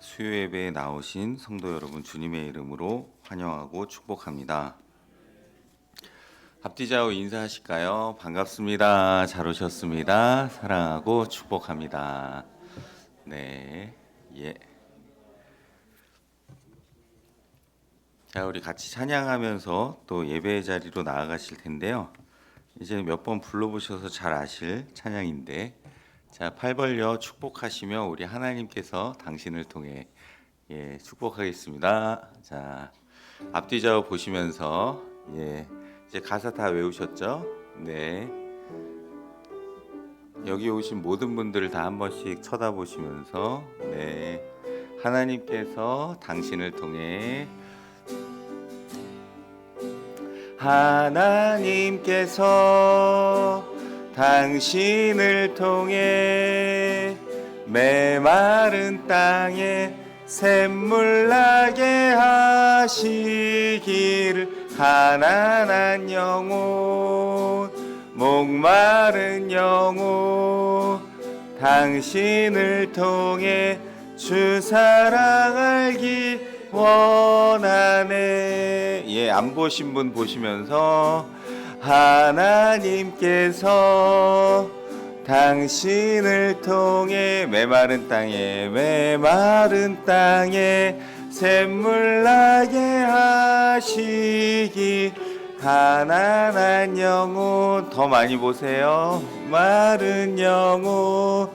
수요 예배에 나오신 성도 여러분 주님의 이름으로 환영하고 축복합니다. 앞뒤 좌우 인사하실까요? 반갑습니다. 잘 오셨습니다. 사랑하고 축복합니다. 네, 예. 자, 우리 같이 찬양하면서 또 예배의 자리로 나아가실 텐데요. 이제 몇 번 불러보셔서 잘 아실 찬양인데, 자, 팔 벌려 축복하시며 우리 하나님께서 당신을 통해 축복하겠습니다. 자, 앞뒤 좌우 보시면서 이제 가사 다 외우셨죠? 네. 여기 오신 모든 분들을 다 한 번씩 쳐다보시면서 하나님께서 당신을 통해 하나님께서 당신을 통해 메마른 땅에 샘물 나게 하시기를 가난한 영혼 목마른 영혼 당신을 통해 주 사랑 알기 원하네. 안 보신 분 보시면서 하나님께서 당신을 통해 메마른 땅에 샘물 나게 하시기 가난한 영혼 더 많이 보세요. 마른 영혼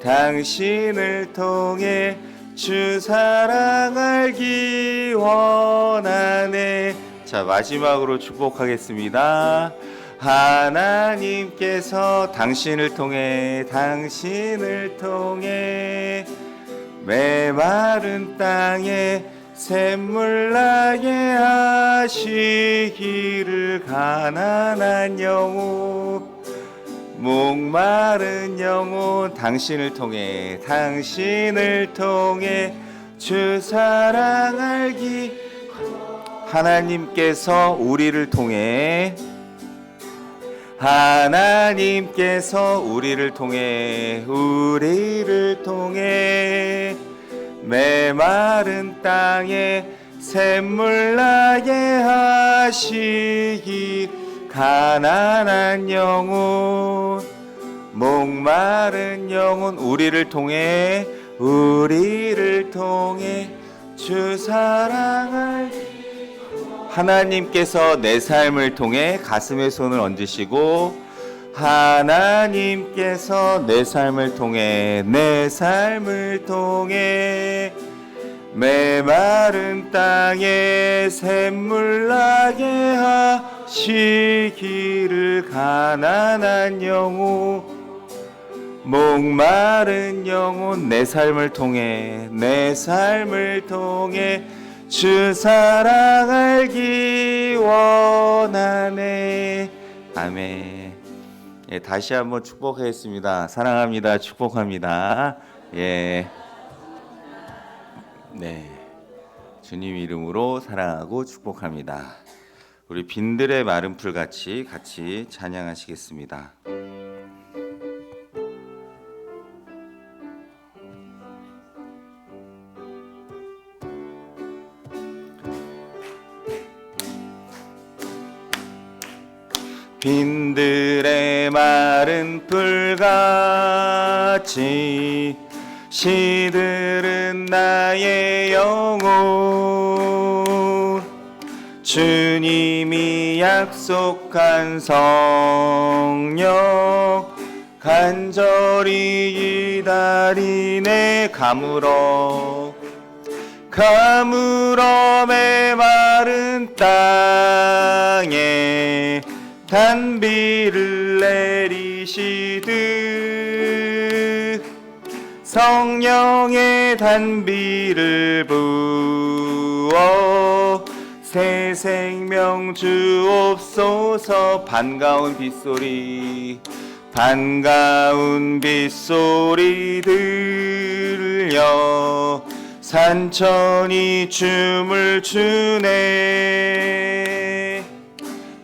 당신을 통해 주 사랑 알기 원하네. 자, 마지막으로 축복하겠습니다. 하나님께서 당신을 통해 메마른 땅에 샘물 나게 하시기를 가난한 영혼 목마른 영혼 당신을 통해 주 사랑 알기 하나님께서 우리를 통해 메마른 땅에 샘물 나게 하시기 가난한 영혼 목마른 영혼 우리를 통해 주 사랑을 하나님께서 내 삶을 통해 가슴에 손을 얹으시고 하나님께서 내 삶을 통해 메마른 땅에 샘물 나게 하시기를 가난한 영혼 목마른 영혼 내 삶을 통해 주 사랑 알기 원하네. 아멘. 다시 한번 축복하겠습니다. 사랑합니다. 축복합니다. 주님 이름으로 사랑하고 축복합니다. 우리 빈들의 마른 풀 같이 찬양하시겠습니다. 빈들의 마른 풀같이 시들은 나의 영혼 주님이 약속한 성령 간절히 기다리네 가물어 메마른 땅에 단비를 내리시듯 성령의 단비를 부어 새 생명 주옵소서. 반가운 빗소리 들려 산천이 춤을 추네.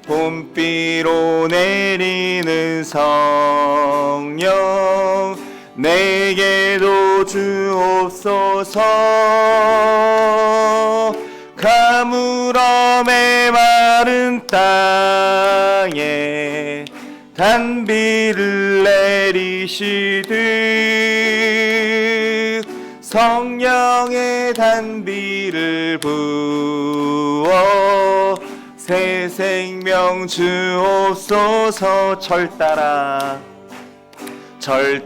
봄비로 내리는 성령 내게도 주옵소서. 가물어 메마른 땅에 단비를 내리시듯 성령의 단비를 부어 새 생명 주옵소서. 절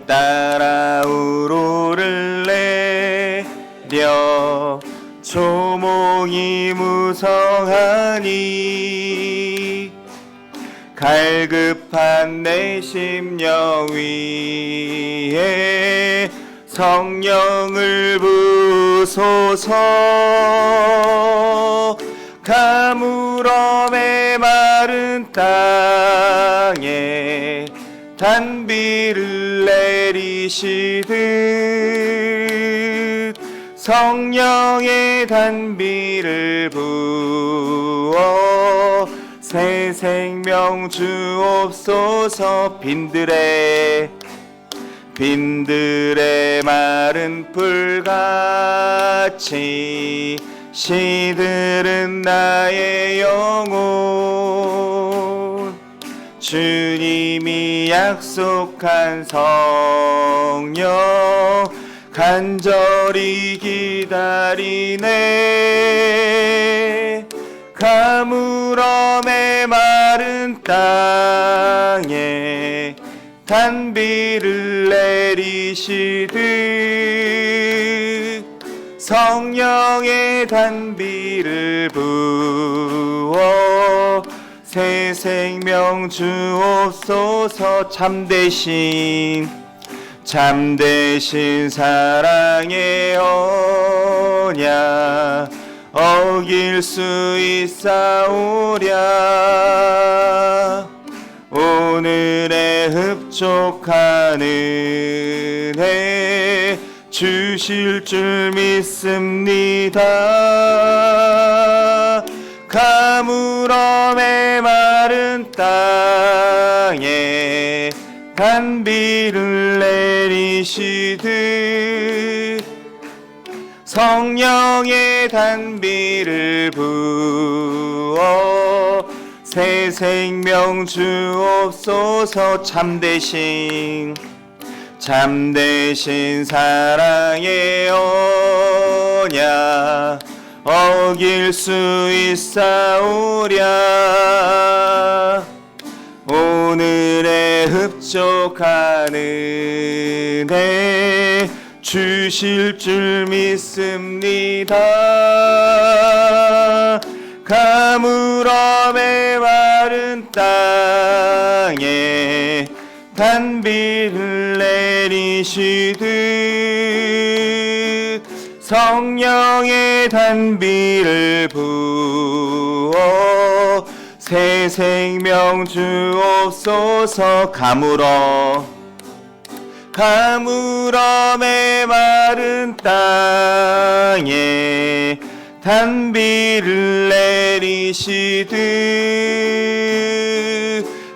따라 우로를 내려 조몽이 무성하니 갈급한 내 심령 위에 성령을 부소서. 가물어 메마른 땅에 단비를 내리시듯 성령의 단비를 부어 새 생명 주옵소서. 빈들의 마른 풀같이 시들은 나의 영혼. 주님이 약속한 성령 간절히 기다리네. 가물어 메마른 땅에 단비를 내리시듯 성령의 단비를 부어 새 생명 주옵소서. 참되신 사랑의 언약 어길 수 있사오랴. 오늘의 흡족한 은혜 주실 줄 믿습니다. 가물어 메마른 땅에 단비를 내리시듯 성령의 단비를 부어 새 생명 주옵소서. 참되신 사랑의 언약 어길 수 있사오랴. 오늘의 흡족한 은혜 주실 줄 믿습니다. 가물어 메마른 땅에 단비를 내리시듯 성령의 단비를 부어 새 생명 주옵소서. 가물어 메마른 땅에 단비를 내리시듯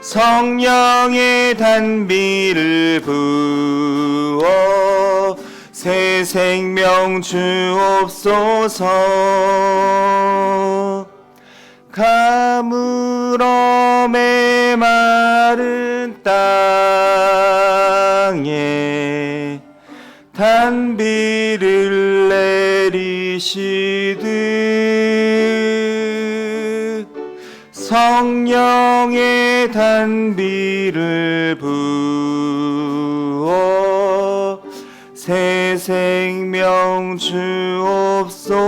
성령의 단비를 부어 새 생명 주옵소서. 가물어 메마른 땅에 단비를 내리시듯 성령의 단비를 부어 새 생명 주옵소서.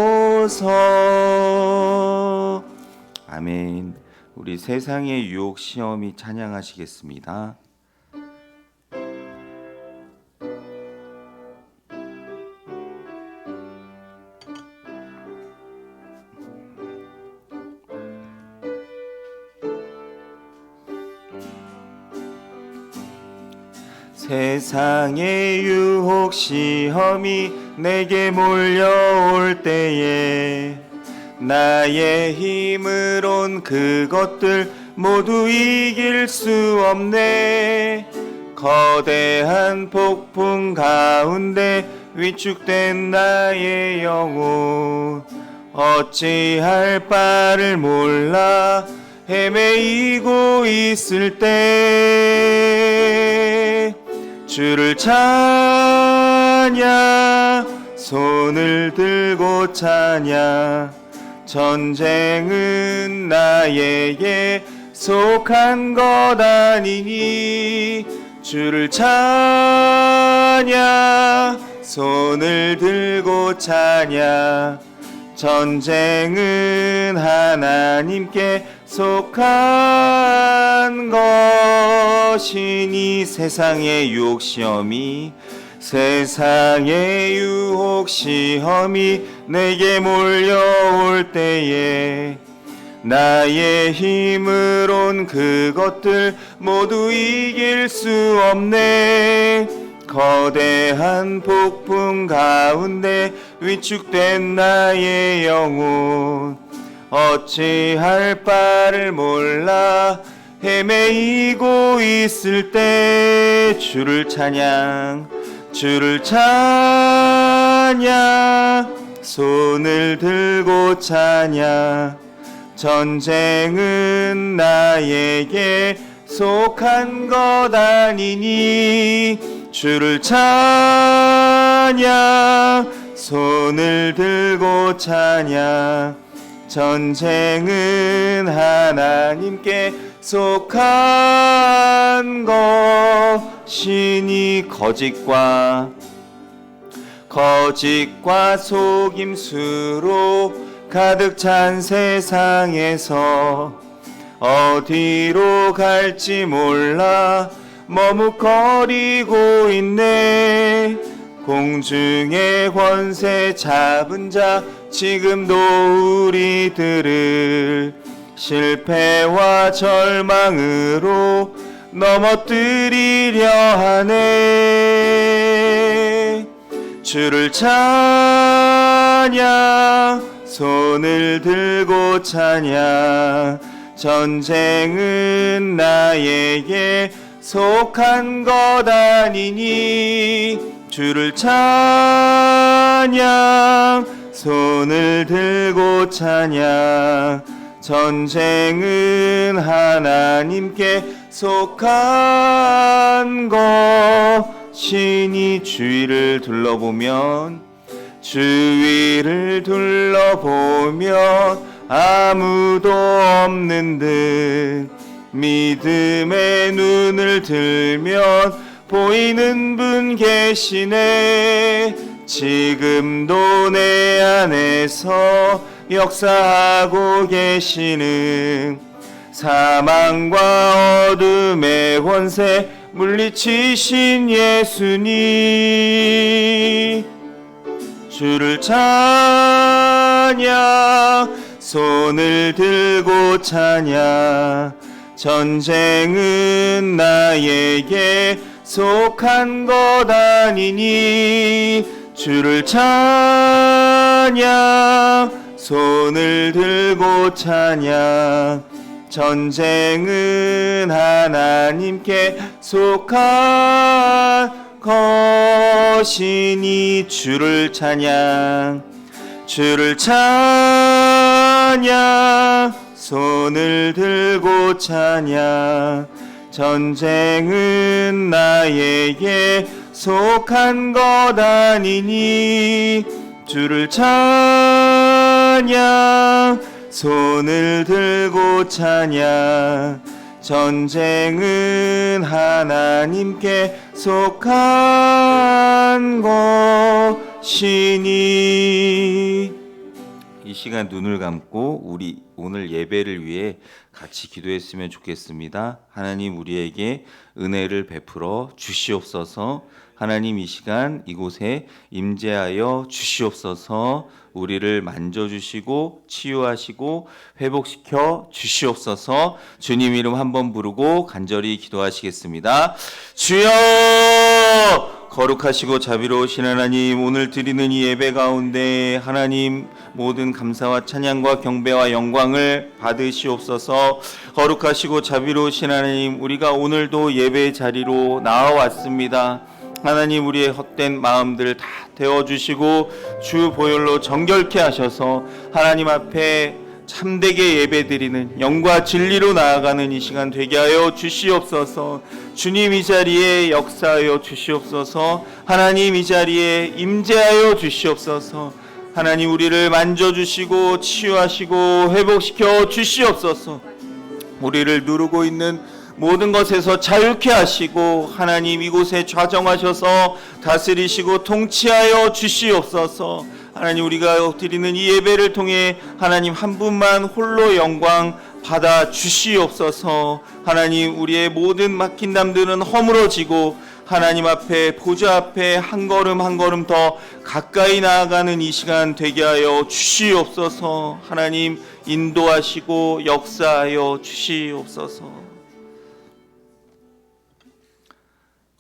아멘. 우리 세상의 유혹 시험이 찬양하시겠습니다. 세상의 유혹 시험이 내게 몰려올 때에 나의 힘으론 그것들 모두 이길 수 없네. 거대한 폭풍 가운데 위축된 나의 영혼 어찌할 바를 몰라 헤매이고 있을 때 주를 찾냐 손을 들고 찾냐 전쟁은 나에게 속한 것 아니니 주를 찾냐 손을 들고 찾냐 전쟁은 하나님께 속한 것이니 세상의 유혹 시험이 세상의 유혹 시험이 내게 몰려올 때에 나의 힘으론 그것들 모두 이길 수 없네 거대한 폭풍 가운데 위축된 나의 영혼 어찌할 바를 몰라 헤매이고 있을 때 주를 찬양 주를 찬양 손을 들고 찬양 전쟁은 나에게 속한 것 아니니 주를 찬양 손을 들고 찬양 전쟁은 하나님께 속한 것이니 거짓과 속임수로 가득 찬 세상에서 어디로 갈지 몰라 머뭇거리고 있네 공중의 권세 잡은 자 지금도 우리들을 실패와 절망으로 넘어뜨리려 하네 주를 찬양 손을 들고 찬양 전쟁은 나에게 속한 것 아니니 주를 찬양 손을 들고 찬양 전쟁은 하나님께 속한 것이니 주위를 둘러보면 아무도 없는 듯 믿음의 눈을 들면 보이는 분 계시네 지금도 내 안에서 역사하고 계시는 사망과 어둠의 권세 물리치신 예수님 주를 찬양 손을 들고 찬양 전쟁은 나에게 속한 것 아니니 주를 찬양 손을 들고 찬양 전쟁은 하나님께 속한 것이니 주를 찬양 손을 들고 찬양 전쟁은 나에게 속한 것 아니니 주를 찬양 손을 들고 찬양 전쟁은 하나님께 속한 것이니 이 시간 눈을 감고 우리 오늘 예배를 위해 같이 기도했으면 좋겠습니다. 하나님 우리에게 은혜를 베풀어 주시옵소서. 하나님 이 시간 이곳에 임재하여 주시옵소서. 우리를 만져주시고 치유하시고 회복시켜 주시옵소서. 주님 이름 한번 부르고 간절히 기도하시겠습니다. 주여! 거룩하시고 자비로우신 하나님, 오늘 드리는 이 예배 가운데 하나님 모든 감사와 찬양과 경배와 영광을 받으시옵소서. 거룩하시고 자비로우신 하나님, 우리가 오늘도 예배 자리로 나와왔습니다. 하나님 우리의 헛된 마음들 다 되어 주시고 주 보혈로 정결케 하셔서 하나님 앞에 참되게 예배드리는 영과 진리로 나아가는 이 시간 되게 하여 주시옵소서. 주님 이 자리에 역사하여 주시옵소서. 하나님 이 자리에 임재하여 주시옵소서. 하나님 우리를 만져주시고 치유하시고 회복시켜 주시옵소서. 우리를 누르고 있는 모든 것에서 자유케 하시고 하나님 이곳에 좌정하셔서 다스리시고 통치하여 주시옵소서. 하나님 우리가 드리는 이 예배를 통해 하나님 한 분만 홀로 영광 받아 주시옵소서. 하나님 우리의 모든 막힌 담들은 허물어지고 하나님 앞에 보좌 앞에 한 걸음 한 걸음 더 가까이 나아가는 이 시간 되게 하여 주시옵소서. 하나님 인도하시고 역사하여 주시옵소서.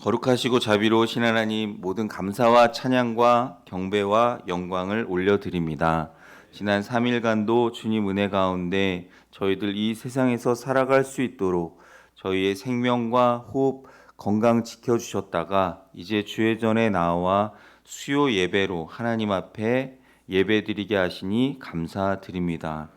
거룩하시고 자비로우신 하나님, 모든 감사와 찬양과 경배와 영광을 올려드립니다. 지난 3일간도 주님 은혜 가운데 저희들 이 세상에서 살아갈 수 있도록 저희의 생명과 호흡, 건강 지켜주셨다가 이제 주의 전에 나와 수요 예배로 하나님 앞에 예배드리게 하시니 감사드립니다.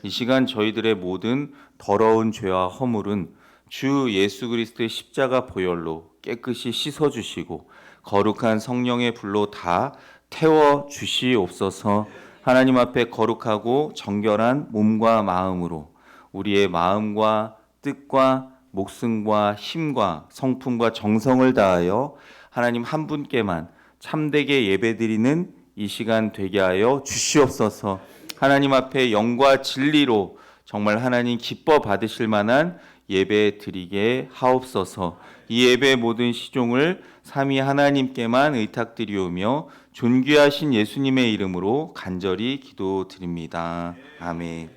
이 시간 저희들의 모든 더러운 죄와 허물은 주 예수 그리스도의 십자가 보혈로 깨끗이 씻어주시고 거룩한 성령의 불로 다 태워 주시옵소서. 하나님 앞에 거룩하고 정결한 몸과 마음으로 우리의 마음과 뜻과 목숨과 힘과 성품과 정성을 다하여 하나님 한 분께만 참되게 예배드리는 이 시간 되게 하여 주시옵소서. 하나님 앞에 영과 진리로 정말 하나님 기뻐 받으실 만한 예배 드리게 하옵소서. 이 예배의 모든 시종을 삼위 하나님께만 의탁드리오며 존귀하신 예수님의 이름으로 간절히 기도드립니다. 아멘.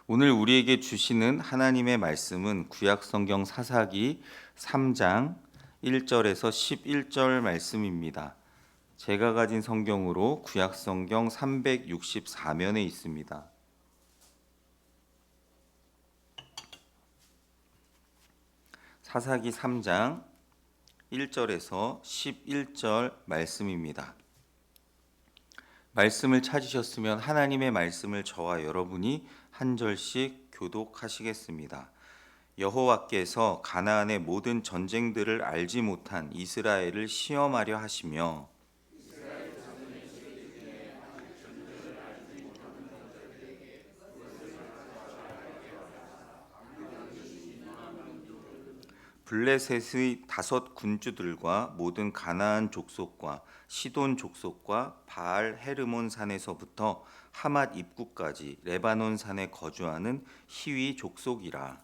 오늘 우리에게 주시는 하나님의 말씀은 구약성경 사사기 3장 1절에서 11절 말씀입니다. 제가 가진 성경으로 구약성경 364면에 있습니다. 사사기 3장 1절에서 11절 말씀입니다. 말씀을 찾으셨으면 하나님의 말씀을 저와 여러분이 한 절씩 교독하시겠습니다. 여호와께서 가나안의 모든 전쟁들을 알지 못한 이스라엘을 시험하려 하시며 블레셋의 5 군주들과 모든 가나안 족속과 시돈 족속과 바알 헤르몬 산에서부터 하맛 입구까지 레바논 산에 거주하는 히위 족속이라.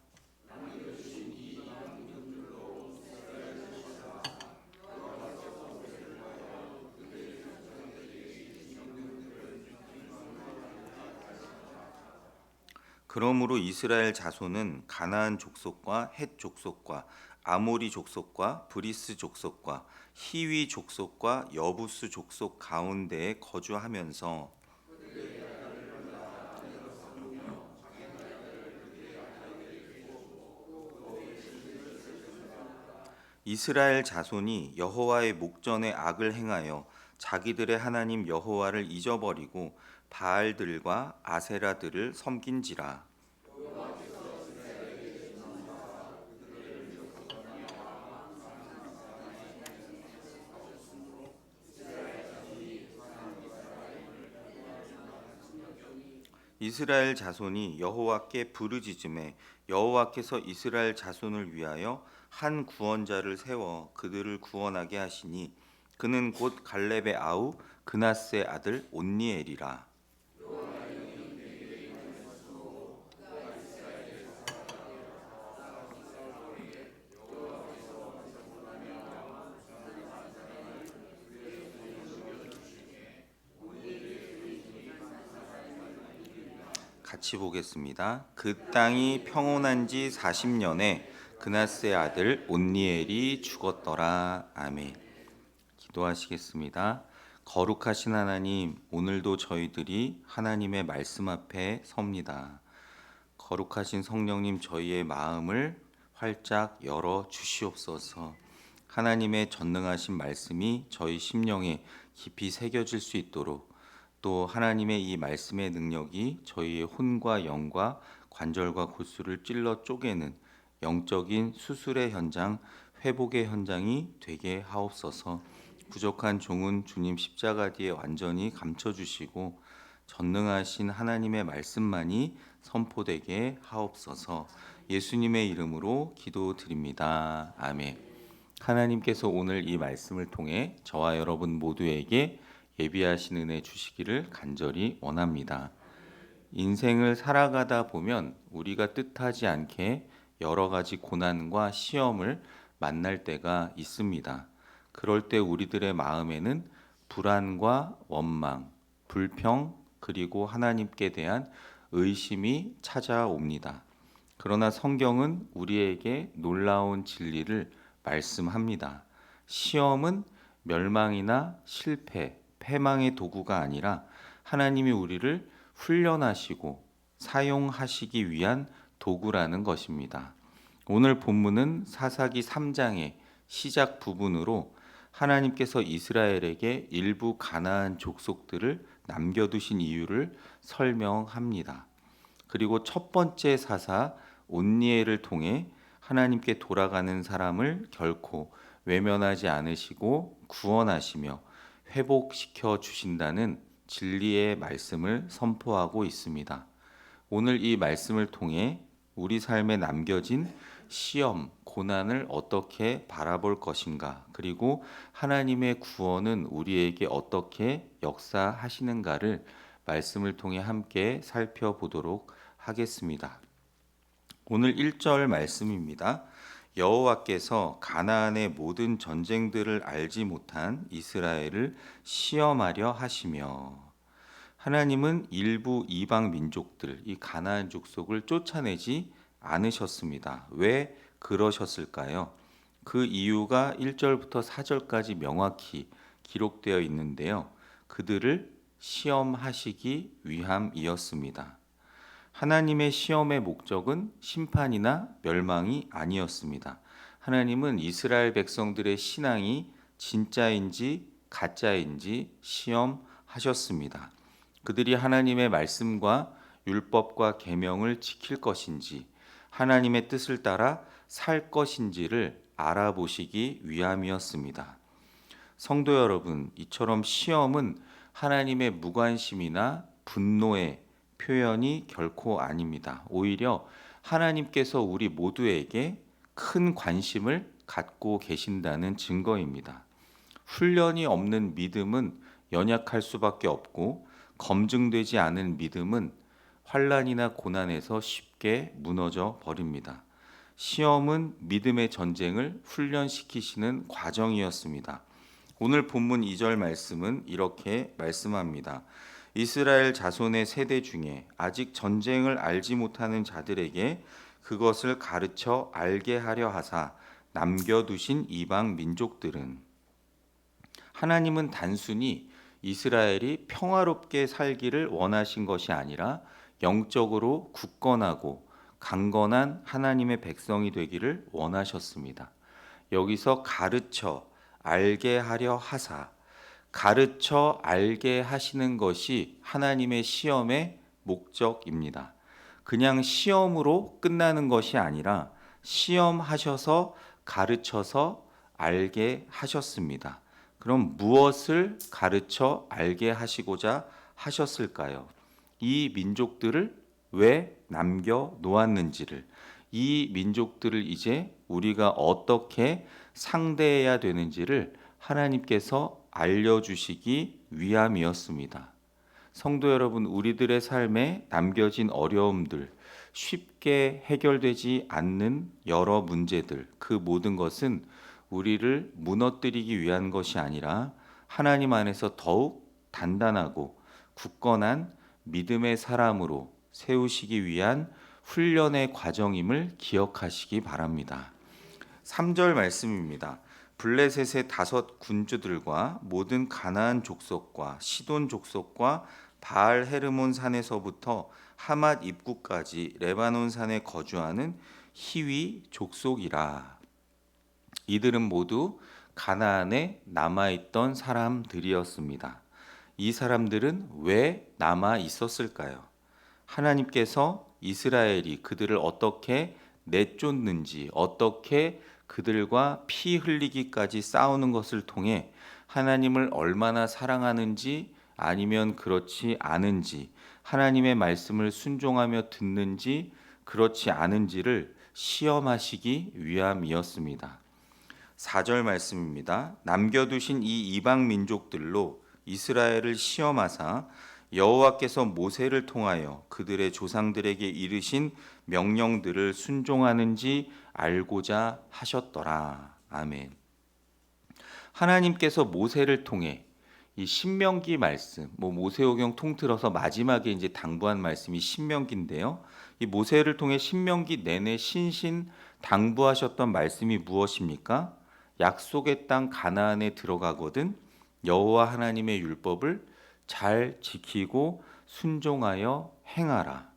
그러므로 이스라엘 자손은 가나안 족속과 헷 족속과 아모리 족속과 브리스 족속과 히위 족속과 여부스 족속 가운데에 거주하면서 이스라엘 자손이 여호와의 목전에 악을 행하여 자기들의 하나님 여호와를 잊어버리고 바알들과 아세라들을 섬긴지라. 이스라엘 자손이 여호와께 부르짖음에 여호와께서 이스라엘 자손을 위하여 한 구원자를 세워 그들을 구원하게 하시니 그는 곧 갈렙의 아우 그나스의 아들 온니엘이라. 같이 보겠습니다. 그 땅이 평온한 지 40년에 그나스의 아들 온니엘이 죽었더라. 아멘. 기도하시겠습니다. 거룩하신 하나님, 오늘도 저희들이 하나님의 말씀 앞에 섭니다. 거룩하신 성령님, 저희의 마음을 활짝 열어 주시옵소서. 하나님의 전능하신 말씀이 저희 심령에 깊이 새겨질 수 있도록, 또 하나님의 이 말씀의 능력이 저희의 혼과 영과 관절과 골수를 찔러 쪼개는 영적인 수술의 현장, 회복의 현장이 되게 하옵소서. 부족한 종은 주님 십자가 뒤에 완전히 감춰주시고 전능하신 하나님의 말씀만이 선포되게 하옵소서. 예수님의 이름으로 기도드립니다. 아멘. 하나님께서 오늘 이 말씀을 통해 저와 여러분 모두에게 예비하신 은혜 주시기를 간절히 원합니다. 인생을 살아가다 보면 우리가 뜻하지 않게 여러 가지 고난과 시험을 만날 때가 있습니다. 그럴 때 우리들의 마음에는 불안과 원망, 불평, 그리고 하나님께 대한 의심이 찾아옵니다. 그러나 성경은 우리에게 놀라운 진리를 말씀합니다. 시험은 멸망이나 실패, 패망의 도구가 아니라 하나님이 우리를 훈련하시고 사용하시기 위한 도구라는 것입니다. 오늘 본문은 사사기 3장의 시작 부분으로 하나님께서 이스라엘에게 일부 가나안 족속들을 남겨두신 이유를 설명합니다. 그리고 첫 번째 사사 온니엘을 통해 하나님께 돌아가는 사람을 결코 외면하지 않으시고 구원하시며 회복시켜 주신다는 진리의 말씀을 선포하고 있습니다. 오늘 이 말씀을 통해 우리 삶에 남겨진 시험, 고난을 어떻게 바라볼 것인가, 그리고 하나님의 구원은 우리에게 어떻게 역사하시는가를 말씀을 통해 함께 살펴보도록 하겠습니다. 오늘 1절 말씀입니다. 여호와께서 가나안의 모든 전쟁들을 알지 못한 이스라엘을 시험하려 하시며, 하나님은 일부 이방 민족들, 이 가나안 족속을 쫓아내지 않으셨습니다. 왜 그러셨을까요? 그 이유가 1절부터 4절까지 명확히 기록되어 있는데요. 그들을 시험하시기 위함이었습니다. 하나님의 시험의 목적은 심판이나 멸망이 아니었습니다. 하나님은 이스라엘 백성들의 신앙이 진짜인지 가짜인지 시험하셨습니다. 그들이 하나님의 말씀과 율법과 계명을 지킬 것인지, 하나님의 뜻을 따라 살 것인지를 알아보시기 위함이었습니다. 성도 여러분, 이처럼 시험은 하나님의 무관심이나 분노의 표현이 결코 아닙니다. 오히려 하나님께서 우리 모두에게 큰 관심을 갖고 계신다는 증거입니다. 훈련이 없는 믿음은 연약할 수밖에 없고, 검증되지 않은 믿음은 환난이나 고난에서 쉽게 무너져 버립니다. 시험은 믿음의 전쟁을 훈련시키시는 과정이었습니다. 오늘 본문 2절 말씀은 이렇게 말씀합니다. 이스라엘 자손의 세대 중에 아직 전쟁을 알지 못하는 자들에게 그것을 가르쳐 알게 하려 하사 남겨두신 이방 민족들은, 하나님은 단순히 이스라엘이 평화롭게 살기를 원하신 것이 아니라 영적으로 굳건하고 강건한 하나님의 백성이 되기를 원하셨습니다. 여기서 가르쳐 알게 하려 하사, 가르쳐 알게 하시는 것이 하나님의 시험의 목적입니다. 그냥 시험으로 끝나는 것이 아니라 시험하셔서 가르쳐서 알게 하셨습니다. 그럼 무엇을 가르쳐 알게 하시고자 하셨을까요? 이 민족들을 왜 남겨 놓았는지를, 이 민족들을 이제 우리가 어떻게 상대해야 되는지를 하나님께서 알려주시기 위함이었습니다. 성도 여러분, 우리들의 삶에 남겨진 어려움들, 쉽게 해결되지 않는 여러 문제들, 그 모든 것은 우리를 무너뜨리기 위한 것이 아니라 하나님 안에서 더욱 단단하고 굳건한 믿음의 사람으로 세우시기 위한 훈련의 과정임을 기억하시기 바랍니다. 3절 말씀입니다. 블레셋의 5 군주들과 모든 가나안 족속과 시돈 족속과 바알 헤르몬 산에서부터 하맛 입구까지 레바논 산에 거주하는 히위 족속이라. 이들은 모두 가나안에 남아있던 사람들이었습니다. 이 사람들은 왜 남아 있었을까요? 하나님께서 이스라엘이 그들을 어떻게 내쫓는지, 어떻게 그들과 피 흘리기까지 싸우는 것을 통해 하나님을 얼마나 사랑하는지 아니면 그렇지 않은지, 하나님의 말씀을 순종하며 듣는지 그렇지 않은지를 시험하시기 위함이었습니다. 4절 말씀입니다. 남겨두신 이 이방 민족들로 이스라엘을 시험하사 여호와께서 모세를 통하여 그들의 조상들에게 이르신 명령들을 순종하는지 알고자 하셨더라. 아멘. 하나님께서 모세를 통해 이 신명기 말씀, 모세오경 통틀어서 마지막에 이제 당부한 말씀이 신명기인데요. 이 모세를 통해 신명기 내내 신신 당부하셨던 말씀이 무엇입니까? 약속의 땅 가나안에 들어가거든 여호와 하나님의 율법을 잘 지키고 순종하여 행하라.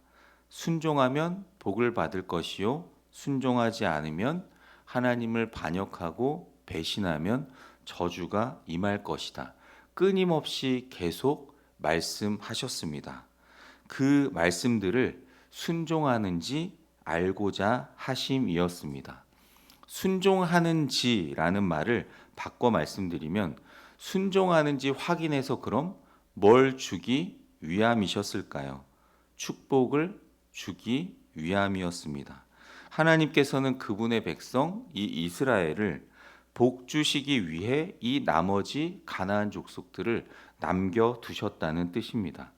순종하면 복을 받을 것이요 순종하지 않으면 하나님을 반역하고 배신하면 저주가 임할 것이다. 끊임없이 계속 말씀하셨습니다. 그 말씀들을 순종하는지 알고자 하심이었습니다. 순종하는지라는 말을 바꿔 말씀드리면 순종하는지 확인해서 그럼 뭘 주기 위함이셨을까요? 축복을 주기 위함이었습니다. 하나님께서는 그분의 백성 이 이스라엘을 복 주시기 위해 이 나머지 가나안 족속들을 남겨 두셨다는 뜻입니다.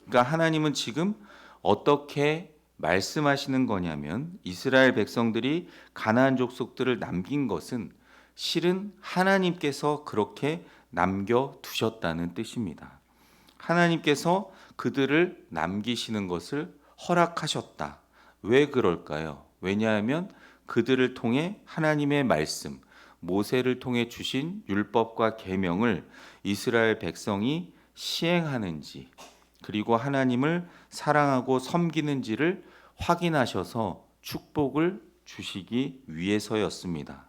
그러니까 하나님은 지금 어떻게 말씀하시는 거냐면 이스라엘 백성들이 가나안 족속들을 남긴 것은 실은 하나님께서 그렇게 남겨 두셨다는 뜻입니다. 하나님께서 그들을 남기시는 것을 허락하셨다. 왜 그럴까요? 왜냐하면 그들을 통해 하나님의 말씀, 모세를 통해 주신 율법과 계명을 이스라엘 백성이 시행하는지 그리고 하나님을 사랑하고 섬기는지를 확인하셔서 축복을 주시기 위해서였습니다.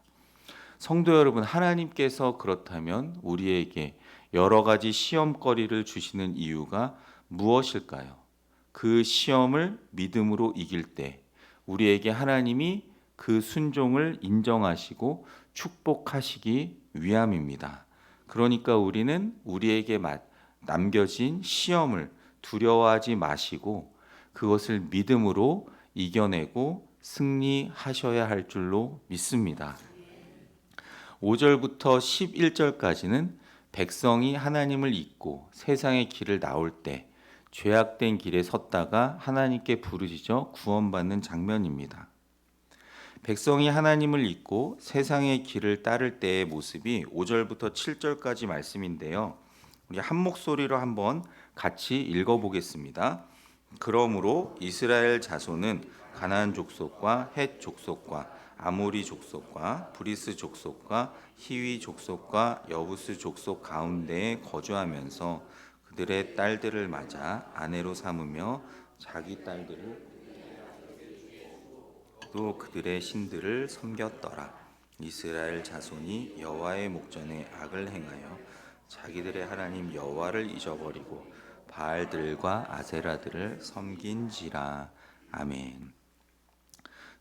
성도 여러분, 하나님께서 그렇다면 우리에게 여러 가지 시험거리를 주시는 이유가 무엇일까요? 그 시험을 믿음으로 이길 때 우리에게 하나님이 그 순종을 인정하시고 축복하시기 위함입니다. 그러니까 우리는 우리에게 남겨진 시험을 두려워하지 마시고 그것을 믿음으로 이겨내고 승리하셔야 할 줄로 믿습니다. 5절부터 11절까지는 백성이 하나님을 잊고 세상의 길을 나올 때 죄악된 길에 섰다가 하나님께 부르짖어 구원받는 장면입니다. 백성이 하나님을 잊고 세상의 길을 따를 때의 모습이 5절부터 7절까지 말씀인데요. 우리 한 목소리로 한번 같이 읽어보겠습니다. 그러므로 이스라엘 자손은 가나안 족속과 헷 족속과 아모리 족속과 브리스 족속과 히위 족속과 여부스 족속 가운데에 거주하면서 그들의 딸들을 맞아 아내로 삼으며 자기 딸들을 또 그들의 신들을 섬겼더라. 이스라엘 자손이 여호와의 목전에 악을 행하여 자기들의 하나님 여호와를 잊어버리고 바알들과 아세라들을 섬긴지라. 아멘.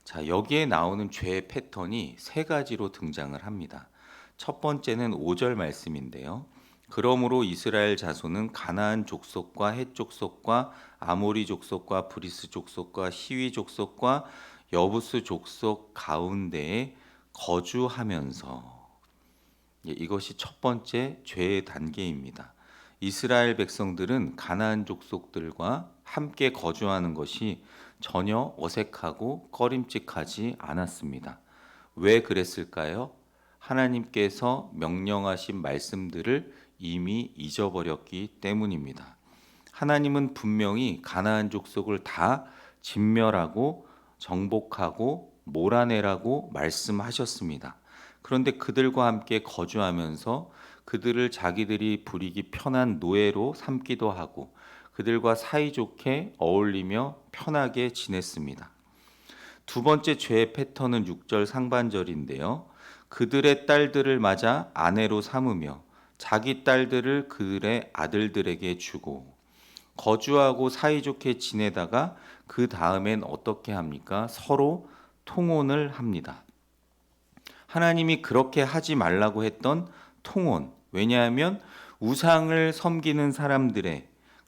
자, 여기에 나오는 죄의 패턴이 세 가지로 등장을 합니다. 첫 번째는 5절 말씀인데요. 그러므로 이스라엘 자손은 가나안 족속과 헷 족속과 아모리 족속과 브리스 족속과 히위 족속과 여부스 족속 가운데에 거주하면서 이것이 첫 번째 죄의 단계입니다. 이스라엘 백성들은 가나안 족속들과 함께 거주하는 것이 전혀 어색하고 꺼림칙하지 않았습니다. 왜 그랬을까요? 하나님께서 명령하신 말씀들을 이미 잊어버렸기 때문입니다. 하나님은 분명히 가나안 족속을 다 진멸하고 정복하고 몰아내라고 말씀하셨습니다. 그런데 그들과 함께 거주하면서 그들을 자기들이 부리기 편한 노예로 삼기도 하고 그들과 사이좋게 어울리며 편하게 지냈습니다. 두 번째 죄의 패턴은 6절 상반절인데요. 그들의 딸들을 맞아 아내로 삼으며 자기 딸들을 그들의 아들들에게 주고 거주하고 사이좋게 지내다가 그 다음엔 어떻게 합니까? 서로 통혼을 합니다. 하나님이 그렇게 하지 말라고 했던 통혼. 왜냐하면 우상을 섬기는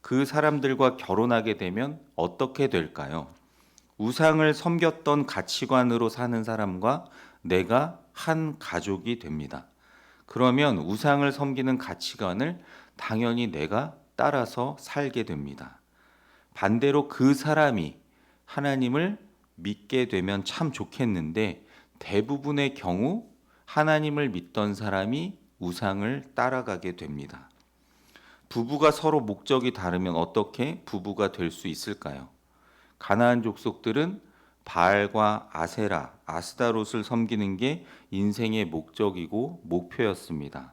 그 사람들과 결혼하게 되면 어떻게 될까요? 우상을 섬겼던 가치관으로 사는 사람과 내가 한 가족이 됩니다. 그러면 우상을 섬기는 가치관을 당연히 내가 따라서 살게 됩니다. 반대로 그 사람이 하나님을 믿게 되면 참 좋겠는데 대부분의 경우 하나님을 믿던 사람이 우상을 따라가게 됩니다. 부부가 서로 목적이 다르면 어떻게 부부가 될 수 있을까요? 가나안 족속들은 바알과 아세라, 아스다롯을 섬기는 게 인생의 목적이고 목표였습니다.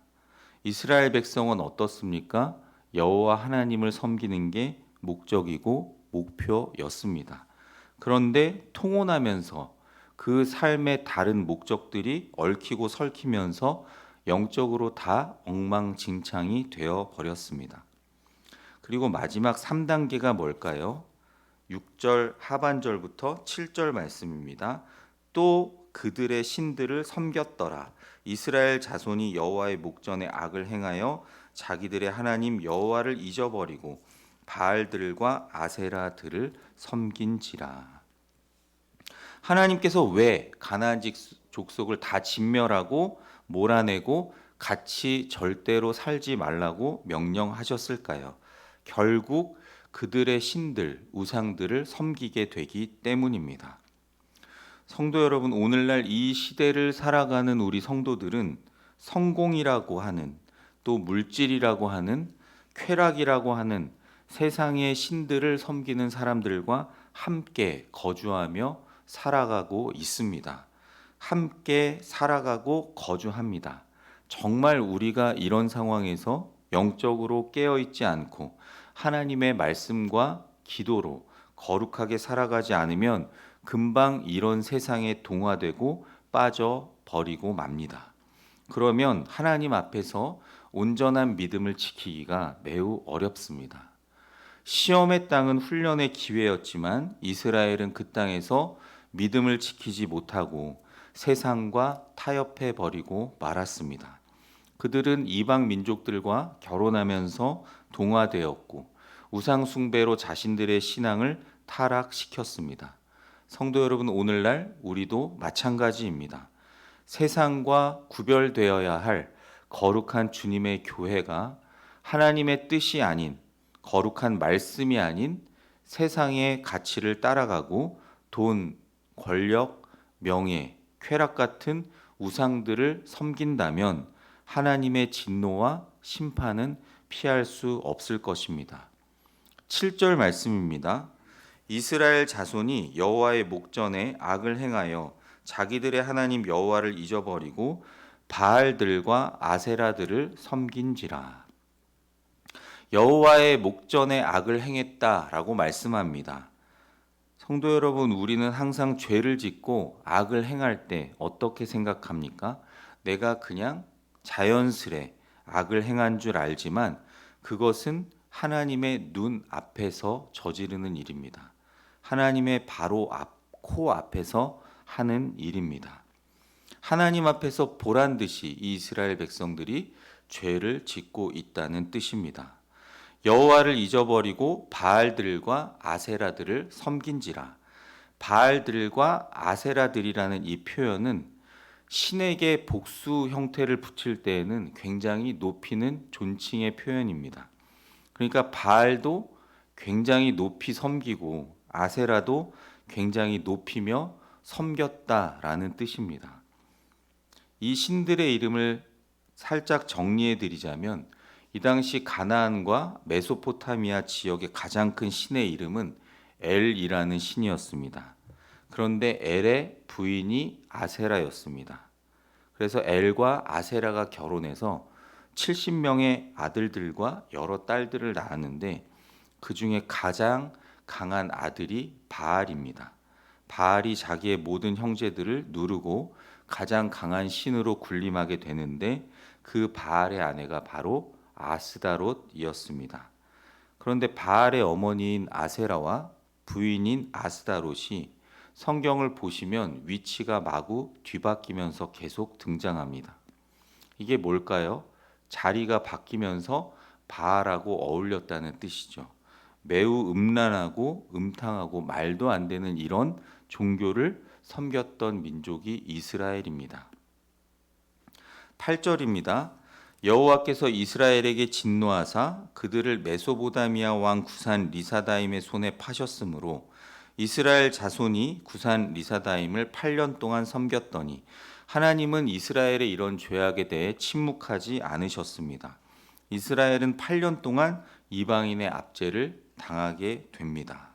이스라엘 백성은 어떻습니까? 여호와 하나님을 섬기는 게 목적이고 목표였습니다. 그런데 통혼하면서 그 삶의 다른 목적들이 얽히고 설키면서 영적으로 다 엉망진창이 되어 버렸습니다. 그리고 마지막 3단계가 뭘까요? 6절 하반절부터 7절 말씀입니다. 또 그들의 신들을 섬겼더라. 이스라엘 자손이 여호와의 목전에 악을 행하여 자기들의 하나님 여호와를 잊어버리고 바알들과 아세라들을 섬긴지라. 하나님께서 왜 가나안 족속을 다 진멸하고 몰아내고 같이 절대로 살지 말라고 명령하셨을까요? 결국 그들의 신들, 우상들을 섬기게 되기 때문입니다. 성도 여러분, 오늘날 이 시대를 살아가는 우리 성도들은 성공이라고 하는, 또 물질이라고 하는, 쾌락이라고 하는 세상의 신들을 섬기는 사람들과 함께 거주하며 살아가고 있습니다. 함께 살아가고 거주합니다. 정말 우리가 이런 상황에서 영적으로 깨어있지 않고 하나님의 말씀과 기도로 거룩하게 살아가지 않으면 금방 이런 세상에 동화되고 빠져버리고 맙니다. 그러면 하나님 앞에서 온전한 믿음을 지키기가 매우 어렵습니다. 시험의 땅은 훈련의 기회였지만 이스라엘은 그 땅에서 믿음을 지키지 못하고 세상과 타협해 버리고 말았습니다. 그들은 이방 민족들과 결혼하면서 동화되었고 우상 숭배로 자신들의 신앙을 타락시켰습니다. 성도 여러분, 오늘날 우리도 마찬가지입니다. 세상과 구별되어야 할 거룩한 주님의 교회가 하나님의 뜻이 아닌 거룩한 말씀이 아닌 세상의 가치를 따라가고 돈, 권력, 명예, 쾌락 같은 우상들을 섬긴다면 하나님의 진노와 심판은 피할 수 없을 것입니다. 7절 말씀입니다. 이스라엘 자손이 여호와의 목전에 악을 행하여 자기들의 하나님 여호와를 잊어버리고 바알들과 아세라들을 섬긴지라. 여호와의 목전에 악을 행했다라고 말씀합니다. 성도 여러분, 우리는 항상 죄를 짓고 악을 행할 때 어떻게 생각합니까? 내가 그냥 자연스레 악을 행한 줄 알지만 그것은 하나님의 눈 앞에서 저지르는 일입니다. 하나님의 바로 코 앞에서 하는 일입니다. 하나님 앞에서 보란 듯이 이 이스라엘 백성들이 죄를 짓고 있다는 뜻입니다. 여호와를 잊어버리고 바알들과 아세라들을 섬긴지라. 바알들과 아세라들이라는 이 표현은 신에게 복수 형태를 붙일 때에는 굉장히 높이는 존칭의 표현입니다. 그러니까 바알도 굉장히 높이 섬기고 아세라도 굉장히 높이며 섬겼다라는 뜻입니다. 이 신들의 이름을 살짝 정리해 드리자면 이 당시 가나안과 메소포타미아 지역의 가장 큰 신의 이름은 엘이라는 신이었습니다. 그런데 엘의 부인이 아세라였습니다. 그래서 엘과 아세라가 결혼해서 70명의 아들들과 여러 딸들을 낳았는데 그 중에 가장 강한 아들이 바알입니다. 바알이 자기의 모든 형제들을 누르고 가장 강한 신으로 군림하게 되는데 그 바알의 아내가 바로 아스다롯이었습니다. 그런데 바알의 어머니인 아세라와 부인인 아스다롯이 성경을 보시면 위치가 마구 뒤바뀌면서 계속 등장합니다. 이게 뭘까요? 자리가 바뀌면서 바알하고 어울렸다는 뜻이죠. 매우 음란하고 음탕하고 말도 안 되는 이런 종교를 섬겼던 민족이 이스라엘입니다. 8절입니다. 여호와께서 이스라엘에게 진노하사 그들을 메소보다미아 왕 구산 리사다임의 손에 파셨으므로 이스라엘 자손이 구산 리사다임을 8년 동안 섬겼더니 하나님은 이스라엘의 이런 죄악에 대해 침묵하지 않으셨습니다. 이스라엘은 8년 동안 이방인의 압제를 당하게 됩니다.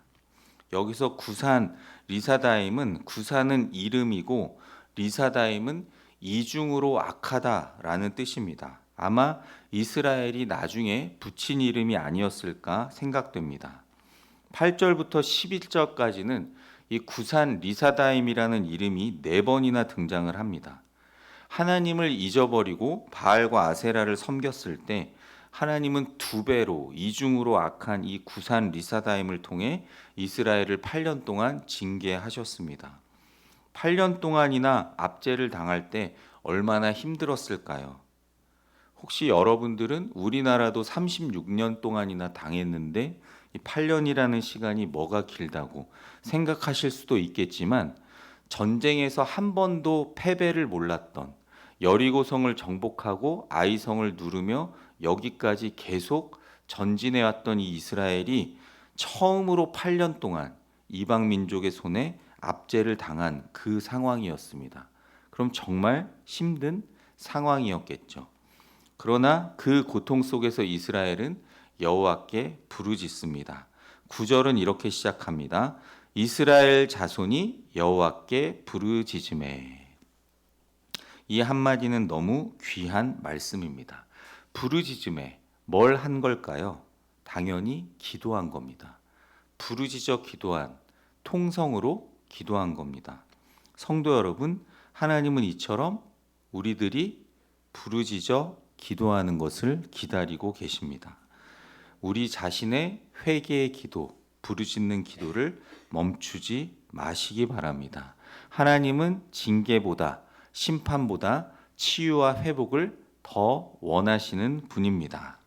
여기서 구산 리사다임은 구산은 이름이고 리사다임은 이중으로 악하다라는 뜻입니다. 아마 이스라엘이 나중에 붙인 이름이 아니었을까 생각됩니다. 8절부터 11절까지는 이 구산 리사다임이라는 이름이 4번이나 등장을 합니다. 하나님을 잊어버리고 바알과 아세라를 섬겼을 때 하나님은 2배로 이중으로 악한 이 구산 리사다임을 통해 이스라엘을 8년 동안 징계하셨습니다. 8년 동안이나 압제를 당할 때 얼마나 힘들었을까요? 혹시 여러분들은 우리나라도 36년 동안이나 당했는데 이 8년이라는 시간이 뭐가 길다고 생각하실 수도 있겠지만 전쟁에서 한 번도 패배를 몰랐던 여리고성을 정복하고 아이성을 누르며 여기까지 계속 전진해왔던 이 이스라엘이 처음으로 8년 동안 이방 민족의 손에 압제를 당한 그 상황이었습니다. 그럼 정말 힘든 상황이었겠죠. 그러나 그 고통 속에서 이스라엘은 여호와께 부르짖습니다. 9절은 이렇게 시작합니다. 이스라엘 자손이 여호와께 부르짖음에. 이 한마디는 너무 귀한 말씀입니다. 부르짖음에 뭘 한 걸까요? 당연히 기도한 겁니다. 부르짖어 기도한, 통성으로 기도한 겁니다. 성도 여러분, 하나님은 이처럼 우리들이 부르짖어 기도하는 것을 기다리고 계십니다. 우리 자신의 회개의 기도, 부르짖는 기도를 멈추지 마시기 바랍니다. 하나님은 징계보다 심판보다 치유와 회복을 더 원하시는 분입니다.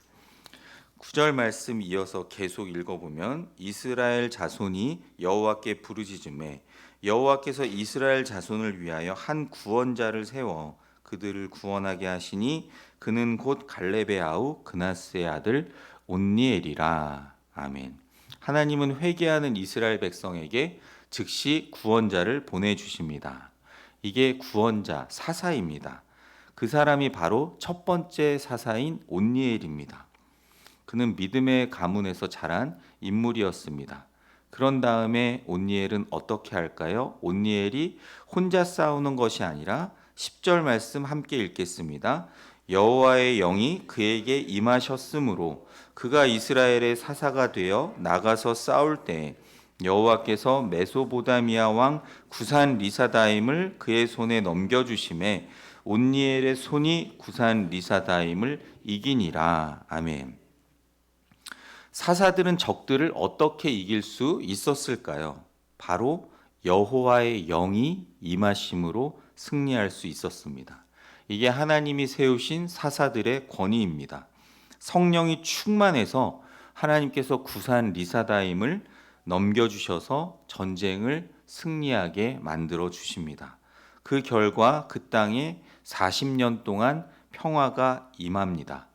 9절 말씀 이어서 계속 읽어보면 이스라엘 자손이 여호와께 부르짖음에 여호와께서 이스라엘 자손을 위하여 한 구원자를 세워 그들을 구원하게 하시니 그는 곧 갈렙의 아우 그나스의 아들 온니엘이라. 아멘. 하나님은 회개하는 이스라엘 백성에게 즉시 구원자를 보내주십니다. 이게 구원자 사사입니다. 그 사람이 바로 첫 번째 사사인 온니엘입니다. 그는 믿음의 가문에서 자란 인물이었습니다. 그런 다음에 온니엘은 어떻게 할까요? 온니엘이 혼자 싸우는 것이 아니라 10절 말씀 함께 읽겠습니다. 여호와의 영이 그에게 임하셨으므로 그가 이스라엘의 사사가 되어 나가서 싸울 때 여호와께서 메소보다미아 왕 구산 리사다임을 그의 손에 넘겨주심에 온니엘의 손이 구산 리사다임을 이기니라. 아멘. 사사들은 적들을 어떻게 이길 수 있었을까요? 바로 여호와의 영이 임하심으로 승리할 수 있었습니다. 이게 하나님이 세우신 사사들의 권위입니다. 성령이 충만해서 하나님께서 구산 리사다임을 넘겨주셔서 전쟁을 승리하게 만들어 주십니다. 그 결과 그 땅에 40년 동안 평화가 임합니다.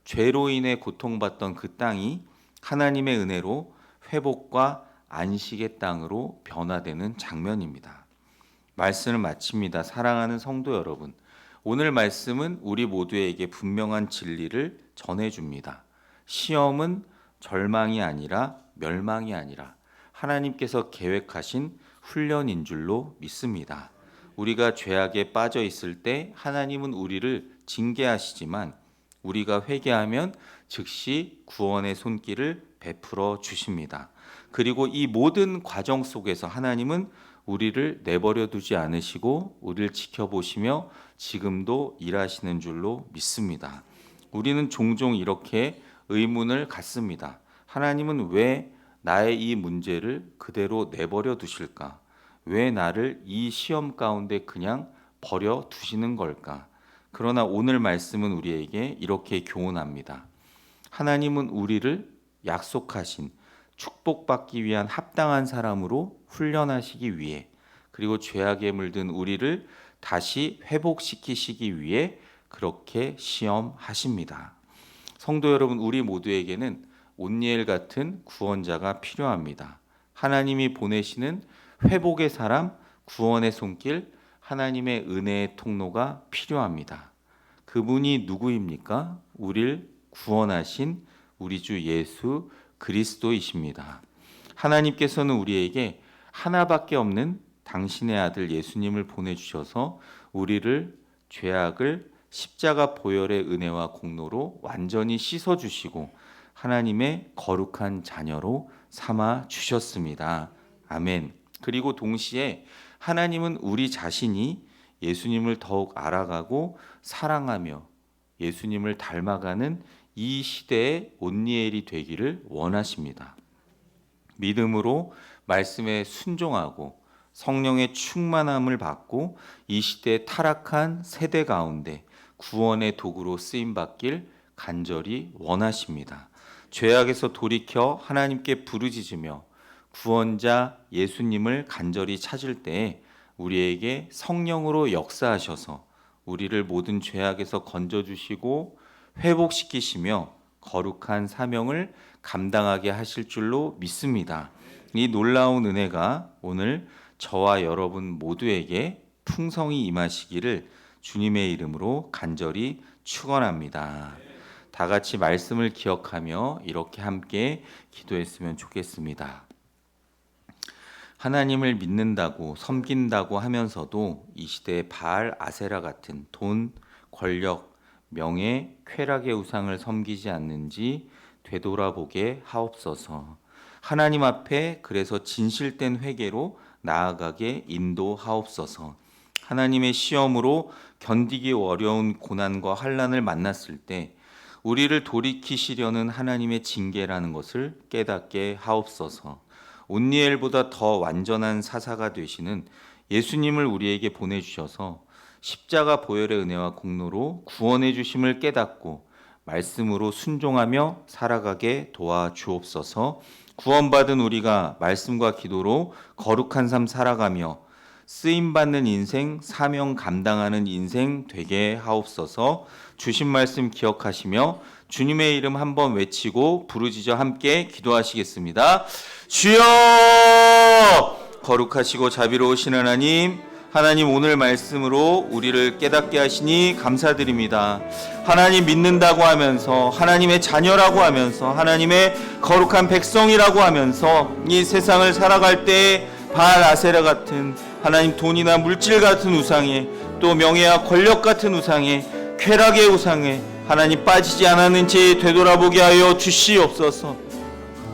죄로 인해 고통받던 그 땅이 하나님의 은혜로 회복과 안식의 땅으로 변화되는 장면입니다. 말씀을 마칩니다. 사랑하는 성도 여러분, 오늘 말씀은 우리 모두에게 분명한 진리를 전해줍니다. 시험은 절망이 아니라 멸망이 아니라 하나님께서 계획하신 훈련인 줄로 믿습니다. 우리가 죄악에 빠져 있을 때 하나님은 우리를 징계하시지만 우리가 회개하면 즉시 구원의 손길을 베풀어 주십니다. 그리고 이 모든 과정 속에서 하나님은 우리를 내버려 두지 않으시고 우리를 지켜보시며 지금도 일하시는 줄로 믿습니다. 우리는 종종 이렇게 의문을 갖습니다. 하나님은 왜 나의 이 문제를 그대로 내버려 두실까? 왜 나를 이 시험 가운데 그냥 버려 두시는 걸까? 그러나 오늘 말씀은 우리에게 이렇게 교훈합니다. 하나님은 우리를 약속하신 축복받기 위한 합당한 사람으로 훈련하시기 위해, 그리고 죄악에 물든 우리를 다시 회복시키시기 위해 그렇게 시험하십니다. 성도 여러분, 우리 모두에게는 온니엘 같은 구원자가 필요합니다. 하나님이 보내시는 회복의 사람, 구원의 손길, 하나님의 은혜의 통로가 필요합니다. 그분이 누구입니까? 우리를 구원하신 우리 주 예수 그리스도이십니다. 하나님께서는 우리에게 하나밖에 없는 당신의 아들 예수님을 보내주셔서 우리를 죄악을 십자가 보혈의 은혜와 공로로 완전히 씻어주시고 하나님의 거룩한 자녀로 삼아 주셨습니다. 아멘. 그리고 동시에 하나님은 우리 자신이 예수님을 더욱 알아가고 사랑하며 예수님을 닮아가는 이 시대의 온니엘이 되기를 원하십니다. 믿음으로 말씀에 순종하고 성령의 충만함을 받고 이 시대의 타락한 세대 가운데 구원의 도구로 쓰임받길 간절히 원하십니다. 죄악에서 돌이켜 하나님께 부르짖으며 구원자 예수님을 간절히 찾을 때 우리에게 성령으로 역사하셔서 우리를 모든 죄악에서 건져주시고 회복시키시며 거룩한 사명을 감당하게 하실 줄로 믿습니다. 이 놀라운 은혜가 오늘 저와 여러분 모두에게 풍성히 임하시기를 주님의 이름으로 간절히 축원합니다. 다 같이 말씀을 기억하며 이렇게 함께 기도했으면 좋겠습니다. 하나님을 믿는다고 섬긴다고 하면서도 이 시대의 바알 아세라 같은 돈, 권력, 명예, 쾌락의 우상을 섬기지 않는지 되돌아보게 하옵소서. 하나님 앞에 그래서 진실된 회개로 나아가게 인도하옵소서. 하나님의 시험으로 견디기 어려운 고난과 환난을 만났을 때 우리를 돌이키시려는 하나님의 징계라는 것을 깨닫게 하옵소서. 온니엘보다 더 완전한 사사가 되시는 예수님을 우리에게 보내주셔서 십자가 보혈의 은혜와 공로로 구원해 주심을 깨닫고 말씀으로 순종하며 살아가게 도와주옵소서. 구원받은 우리가 말씀과 기도로 거룩한 삶 살아가며 쓰임받는 인생, 사명 감당하는 인생 되게 하옵소서. 주신 말씀 기억하시며 주님의 이름 한번 외치고 부르짖어 함께 기도하시겠습니다. 주여! 거룩하시고 자비로우신 하나님, 하나님 오늘 말씀으로 우리를 깨닫게 하시니 감사드립니다. 하나님 믿는다고 하면서 하나님의 자녀라고 하면서 하나님의 거룩한 백성이라고 하면서 이 세상을 살아갈 때 바알 아세라 같은 하나님 돈이나 물질 같은 우상에 또 명예와 권력 같은 우상에 쾌락의 우상에 하나님 빠지지 않았는지 되돌아보게 하여 주시옵소서.